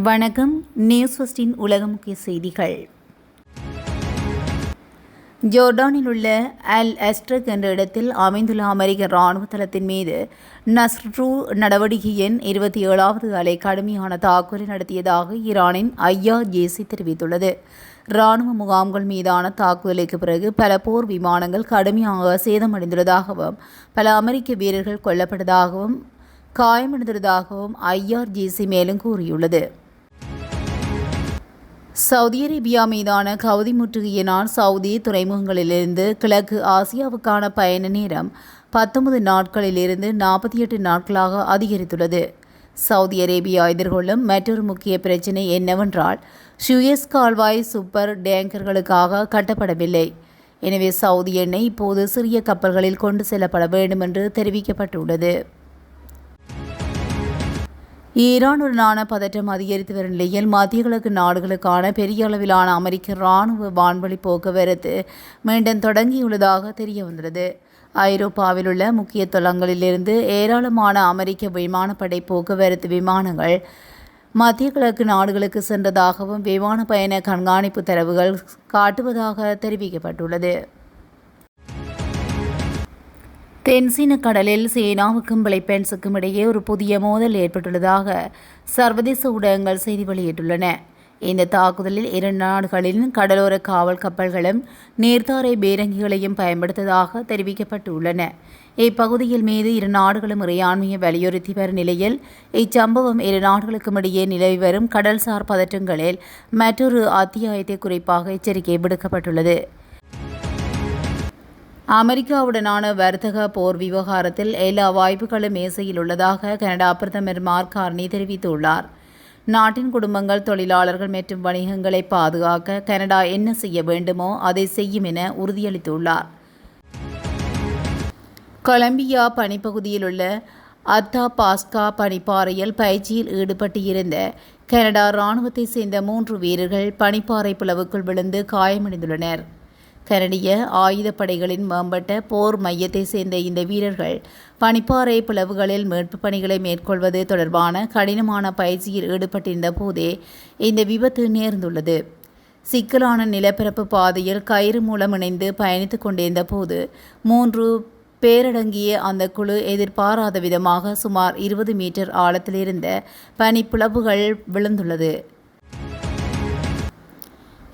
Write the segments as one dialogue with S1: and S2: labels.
S1: வணக்கம். நியூஸ் ஃபர்ஸ்டின் உலக முக்கிய செய்திகள். ஜோர்டானில் உள்ள அல் அஸ்ட்ரக் என்ற இடத்தில் அமைந்துள்ள அமெரிக்க இராணுவ தளத்தின் மீது நஸ்ரு நடவடிக்கையின் 27வது அலை கடுமையான தாக்குதலை நடத்தியதாக ஈரானின் ஐஆர்ஜிசி தெரிவித்துள்ளது. இராணுவ முகாம்கள் மீதான தாக்குதலுக்கு பிறகு பல போர் விமானங்கள் கடுமையாக சேதமடைந்துள்ளதாகவும் பல அமெரிக்க வீரர்கள் கொல்லப்பட்டதாகவும் காயமடைந்துள்ளதாகவும் ஐஆர்ஜிசி மேலும் கூறியுள்ளது. சவுதி அரேபியா மீதான ஹவுதி முற்றுகையினால் சவுதி துறைமுகங்களிலிருந்து கிழக்கு ஆசியாவுக்கான பயண நேரம் 19 நாட்களிலிருந்து 48 நாட்களாக அதிகரித்துள்ளது. சவுதி அரேபியா எதிர்கொள்ளும் மற்றொரு முக்கிய பிரச்சினை என்னவென்றால் சுயஸ் கால்வாய் சூப்பர் டேங்கர்களுக்காக கட்டப்படவில்லை. எனவே சவுதி எண்ணெய் இப்போது சிறிய கப்பல்களில் கொண்டு செல்லப்பட வேண்டும் என்று தெரிவிக்கப்பட்டுள்ளது. ஈரானுடனான பதற்றம் அதிகரித்து வரும் நிலையில் மத்திய கிழக்கு நாடுகளுக்கான பெரிய அளவிலான அமெரிக்க இராணுவ வான்வழி போக்குவரத்து மீண்டும் தொடங்கியுள்ளதாக தெரிய வந்துள்ளது. ஐரோப்பாவில் உள்ள முக்கிய தளங்களிலிருந்து ஏராளமான அமெரிக்க விமானப்படை போக்குவரத்து விமானங்கள் மத்திய கிழக்கு நாடுகளுக்கு சென்றதாகவும் விமான பயண கண்காணிப்பு தரவுகள் காட்டுவதாக தெரிவிக்கப்பட்டுள்ளது. தென்சீன கடலில் சீனாவுக்கும் பிலிப்பைன்ஸுக்கும் இடையே ஒரு புதிய மோதல் ஏற்பட்டுள்ளதாக சர்வதேச ஊடகங்கள் செய்தி வெளியிட்டுள்ளன. இந்த தாக்குதலில் இரு நாடுகளின் கடலோர காவல் கப்பல்களும் நீர்த்தாரை பீரங்கிகளையும் பயன்படுத்ததாக தெரிவிக்கப்பட்டுள்ளன. இப்பகுதியில் மீது இரு நாடுகளும் இறையாண்மையை வலியுறுத்தி வரும் நிலையில் இச்சம்பவம் இரு நாடுகளுக்கும் இடையே நிலவி வரும் கடல்சார் பதற்றங்களில் மற்றொரு அத்தியாயத்தை குறிப்பாக எச்சரிக்கை விடுக்கப்பட்டுள்ளது. அமெரிக்காவுடனான வர்த்தக போர் விவகாரத்தில் எல்லா வாய்ப்புகளும் மேசையில் உள்ளதாக கனடா பிரதமர் மார்க் கார்னி தெரிவித்துள்ளார். நாட்டின் குடும்பங்கள், தொழிலாளர்கள் மற்றும் வணிகங்களை பாதுகாக்க கனடா என்ன செய்ய வேண்டுமோ அதை செய்யும் என உறுதியளித்துள்ளார். கொலம்பியா பனிப்பகுதியில் உள்ள அத்தா பாஸ்கா பனிப்பாறையில் பயிற்சியில் ஈடுபட்டிருந்த கனடா இராணுவத்தை சேர்ந்த 3 வீரர்கள் பனிப்பாறை பிளவுக்குள் விழுந்து காயமடைந்துள்ளனர். கனடிய ஆயுதப்படைகளின் மேம்பட்ட போர் மையத்தை சேர்ந்த இந்த வீரர்கள் பனிப்பாறை பிளவுகளில் மீட்பு பணிகளை மேற்கொள்வது தொடர்பான கடினமான பயிற்சியில் ஈடுபட்டிருந்த போதே இந்த விபத்து நேர்ந்துள்ளது. சிக்கலான நிலப்பரப்பு பாதையில் கயிறு மூலம் இணைந்து பயணித்துக் கொண்டிருந்த போது 3 பேரடங்கிய அந்த குழு எதிர்பாராத விதமாக சுமார் 20 மீட்டர் ஆழத்திலிருந்த பனிப்பிளவுகள் விழுந்துள்ளது.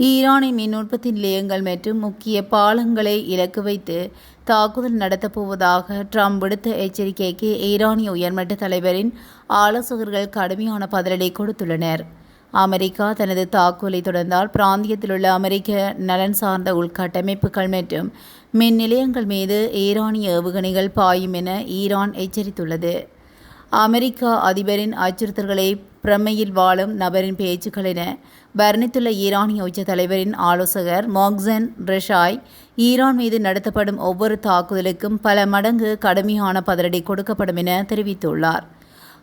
S1: ஈரானின் மின் உற்பத்தி நிலையங்கள் மற்றும் முக்கிய பாலங்களை இலக்கு வைத்து தாக்குதல் நடத்தப்போவதாக ட்ரம்ப் விடுத்த எச்சரிக்கைக்கு ஈரானிய உயர்மட்ட தலைவரின் ஆலோசகர்கள் கடுமையான பதிலடி கொடுத்துள்ளனர். அமெரிக்கா தனது தாக்குதலை தொடர்ந்தால் பிராந்தியத்தில் உள்ள அமெரிக்க நலன் சார்ந்த உள்கட்டமைப்புகள் மற்றும் மின் நிலையங்கள் மீது ஈரானிய ஏவுகணைகள் பாயும் என ஈரான் எச்சரித்துள்ளது. அமெரிக்க அதிபரின் அச்சுறுத்தல்களை பிரமையில் வாழும் நபரின் பேச்சுக்கள் என வர்ணித்துள்ள ஈரானிய உச்ச தலைவரின் ஆலோசகர் மொஹ்சன் ரெஷாய் ஈரான் மீது நடத்தப்படும் ஒவ்வொரு தாக்குதலுக்கும் பல மடங்கு கடுமையான பதிலடி கொடுக்கப்படும் என தெரிவித்துள்ளார்.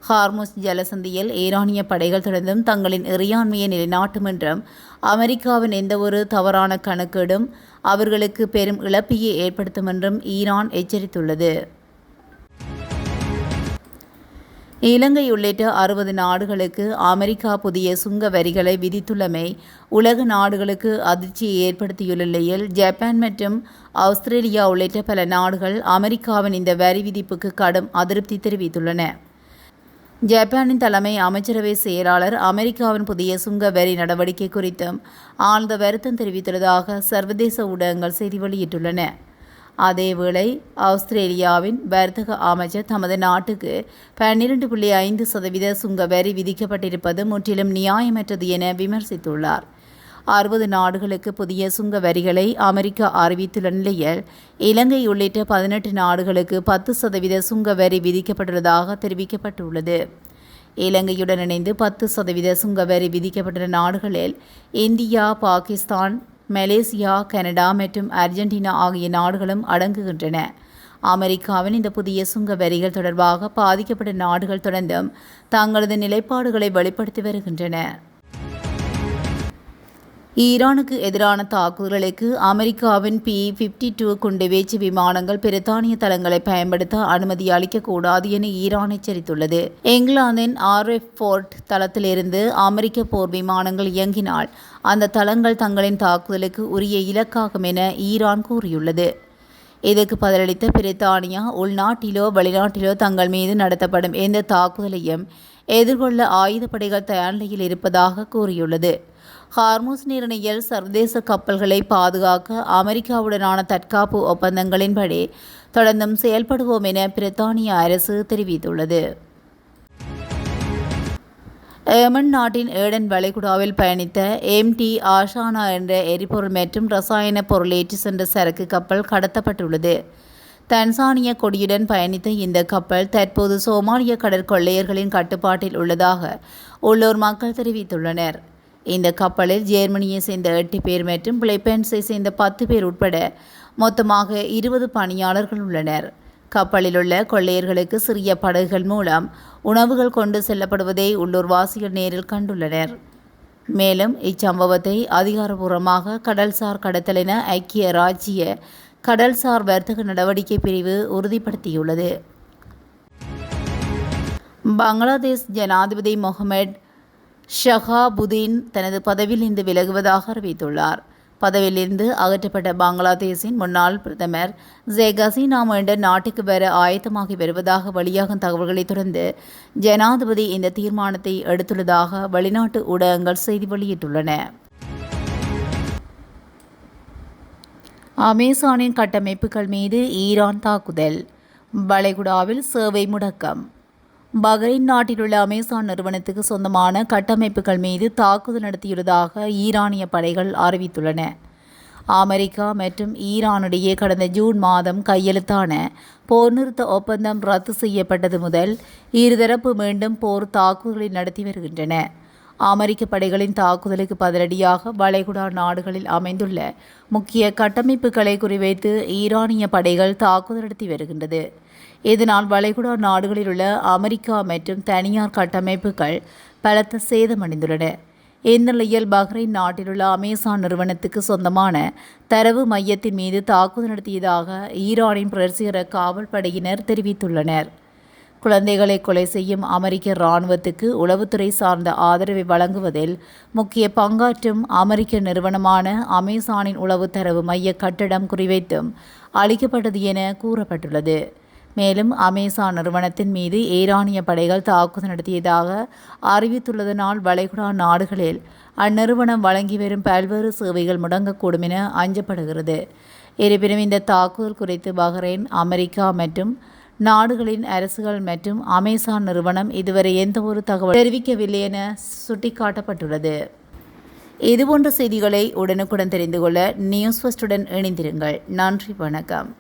S1: ஹார்முஸ் ஜலசந்தியில் ஈரானிய படைகள் தொடர்ந்தும் தங்களின் இறையாண்மையை நிலைநாட்டும் என்றும் அமெரிக்காவின் எந்தவொரு தவறான கணக்கீடும் அவர்களுக்கு பெரும் இழப்பையை ஏற்படுத்தும் என்றும் ஈரான் எச்சரித்துள்ளது. இலங்கை உள்ளிட்ட 60 நாடுகளுக்கு அமெரிக்கா புதிய சுங்க வரிகளை விதித்துள்ளமை உலக நாடுகளுக்கு அதிர்ச்சியை ஏற்படுத்தியுள்ள நிலையில் ஜப்பான் மற்றும் ஆஸ்திரேலியா உள்ளிட்ட பல நாடுகள் அமெரிக்காவின் இந்த வரி விதிப்புக்கு கடும் அதிருப்தி தெரிவித்துள்ளன. ஜப்பானின் தலைமை அமைச்சரவை செயலாளர் அமெரிக்காவின் புதிய சுங்க வரி நடவடிக்கை குறித்தும் ஆழ்ந்த வருத்தம் தெரிவித்துள்ளதாக சர்வதேச ஊடகங்கள் செய்தி வெளியிட்டுள்ளன. அதேவேளை ஆஸ்திரேலியாவின் வர்த்தக அமைச்சர் தமது நாட்டுக்கு 12.5% சுங்க வரி விதிக்கப்பட்டிருப்பது முற்றிலும் நியாயமற்றது என விமர்சித்துள்ளார். 60 நாடுகளுக்கு புதிய சுங்க வரிகளை அமெரிக்கா அறிவித்துள்ள நிலையில் இலங்கை உள்ளிட்ட 18 நாடுகளுக்கு 10% சுங்க வரி விதிக்கப்பட்டுள்ளதாக தெரிவிக்கப்பட்டுள்ளது. இலங்கையுடன் இணைந்து 10% சுங்க வரி விதிக்கப்பட்டுள்ள நாடுகளில் இந்தியா, பாகிஸ்தான், மலேசியா, கனடா மற்றும் அர்ஜென்டினா ஆகிய நாடுகளும் அடங்குகின்றன. அமெரிக்காவின் இந்த புதிய சுங்க வரிகள் தொடர்பாக பாதிக்கப்பட்ட நாடுகள் தொடர்ந்தும் தங்களது நிலைப்பாடுகளை வெளிப்படுத்தி வருகின்றன. ஈரானுக்கு எதிரான தாக்குதல்களுக்கு அமெரிக்காவின் P-52 குண்டுவீச்சு விமானங்கள் பிரித்தானிய தளங்களை பயன்படுத்த அனுமதி அளிக்கக்கூடாது என ஈரான் எச்சரித்துள்ளது. இங்கிலாந்தின் RF ஃபோர்ட் தளத்திலிருந்து அமெரிக்க போர் விமானங்கள் இயங்கினால் அந்த தளங்கள் தங்களின் தாக்குதலுக்கு உரிய இலக்காகும் என ஈரான் கூறியுள்ளது. இதற்கு பதிலளித்த பிரித்தானியா, உள்நாட்டிலோ வெளிநாட்டிலோ தங்கள் மீது நடத்தப்படும் எந்த தாக்குதலையும் எதிர்கொள்ள ஆயுதப்படைகள் தயார் நிலையில் இருப்பதாக கூறியுள்ளது. ஹார்முஸ் நீரிணையில் சர்வதேச கப்பல்களை பாதுகாக்க அமெரிக்காவுடனான தற்காப்பு ஒப்பந்தங்களின்படி தொடர்ந்தும் செயல்படுவோம் என பிரித்தானிய அரசு தெரிவித்துள்ளது. ஏமன் நாட்டின் ஏடன் வளைகுடாவில் பயணித்த MT ஆஷானா என்ற எரிபொருள் மற்றும் ரசாயன பொருள் ஏற்றி சென்ற சரக்கு கப்பல் கடத்தப்பட்டுள்ளது. தன்சானிய கொடியுடன் பயணித்த இந்த கப்பல் தற்போது சோமாலிய கடற்கொள்ளையர்களின் கட்டுப்பாட்டில் உள்ளதாக உள்ளூர் மக்கள் தெரிவித்துள்ளனர். இந்த கப்பலில் ஜெர்மனியை சேர்ந்த 8 பேர் மற்றும் பிலிப்பைன்ஸை சேர்ந்த 10 பேர் உட்பட மொத்தமாக 20 பணியாளர்கள் உள்ளனர். கப்பலில் உள்ள கொள்ளையர்களுக்கு சிறிய படகுகள் மூலம் உணவுகள் கொண்டு செல்லப்படுவதை உள்ளூர்வாசிகள் நேரில் கண்டுள்ளனர். மேலும் இச்சம்பவத்தை அதிகாரப்பூர்வமாக கடல்சார் கடத்தல் என ஐக்கிய இராச்சிய கடல்சார் வர்த்தக நடவடிக்கை பிரிவு உறுதிப்படுத்தியுள்ளது. பங்களாதேஷ் ஜனாதிபதி முகமது ஷஹாபுதீன் தனது பதவியிலிருந்து விலகுவதாக அறிவித்துள்ளார். பதவியிலிருந்து அகற்றப்பட்ட பங்களாதேஷின் முன்னாள் பிரதமர் ஷேக் ஹசீனா மீண்டும் நாட்டுக்கு வர ஆயத்தமாகி வருவதாக வெளியாகும் தகவல்களை தொடர்ந்து ஜனாதிபதி இந்த தீர்மானத்தை எடுத்துள்ளதாக வெளிநாட்டு ஊடகங்கள் செய்தி வெளியிட்டுள்ளன. அமேசானின் கட்டமைப்புகள் மீது ஈரான் தாக்குதல், வளைகுடாவில் சேவை முடக்கம். பஹ்ரைன் நாட்டிலுள்ள அமேசான் நிறுவனத்துக்கு சொந்தமான கட்டமைப்புகள் மீது தாக்குதல் நடத்தியுள்ளதாக ஈரானிய படைகள் அறிவித்துள்ளன. அமெரிக்கா மற்றும் ஈரானிடையே கடந்த ஜூன் மாதம் கையெழுத்தான போர் நிறுத்த ஒப்பந்தம் ரத்து செய்யப்பட்டது முதல் இருதரப்பு மீண்டும் போர் தாக்குதலை நடத்தி வருகின்றன. அமெரிக்க படைகளின் தாக்குதலுக்கு பதிலடியாக வளைகுடா நாடுகளில் அமைந்துள்ள முக்கிய கட்டமைப்புகளை குறிவைத்து ஈரானிய படைகள் தாக்குதல் நடத்தி வருகின்றது. இதனால் வளைகுடா நாடுகளில் உள்ள அமெரிக்கா மற்றும் தனியார் கட்டமைப்புகள் பலத்த சேதமடைந்துள்ளன. இந்நிலையில் பஹ்ரைன் நாட்டிலுள்ள அமேசான் நிறுவனத்துக்கு சொந்தமான தரவு மையத்தின் மீது தாக்குதல் நடத்தியதாக ஈரானின் புரட்சிகர காவல் படையினர் தெரிவித்துள்ளனர். குழந்தைகளை கொலை செய்யும் அமெரிக்க இராணுவத்துக்கு உளவுத்துறை சார்ந்த ஆதரவை வழங்குவதில் முக்கிய பங்காற்றும் அமெரிக்க நிறுவனமான அமேசானின் உளவு தரவு மைய கட்டடம் குறிவைத்தும் அளிக்கப்பட்டது என கூறப்பட்டுள்ளது. மேலும் அமேசான் நிறுவனத்தின் மீது ஈரானிய படைகள் தாக்குதல் நடத்தியதாக அறிவித்துள்ளதனால் வளைகுடா நாடுகளில் அந்நிறுவனம் வழங்கி வரும் பல்வேறு சேவைகள் முடங்கக்கூடும் என அஞ்சப்படுகிறது. இருப்பினும் இந்த தாக்குதல் குறித்து பஹ்ரைன், அமெரிக்கா மற்றும் நாடுகளின் அரசுகள் மற்றும் அமேசான் நிறுவனம் இதுவரை எந்தவொரு தகவல் தெரிவிக்கவில்லை என சுட்டிக்காட்டப்பட்டுள்ளது. இதுபோன்ற செய்திகளை உடனுக்குடன் தெரிந்து கொள்ள நியூஸ் ஃபர்ஸ்டுடன் இணைந்திருங்கள். நன்றி, வணக்கம்.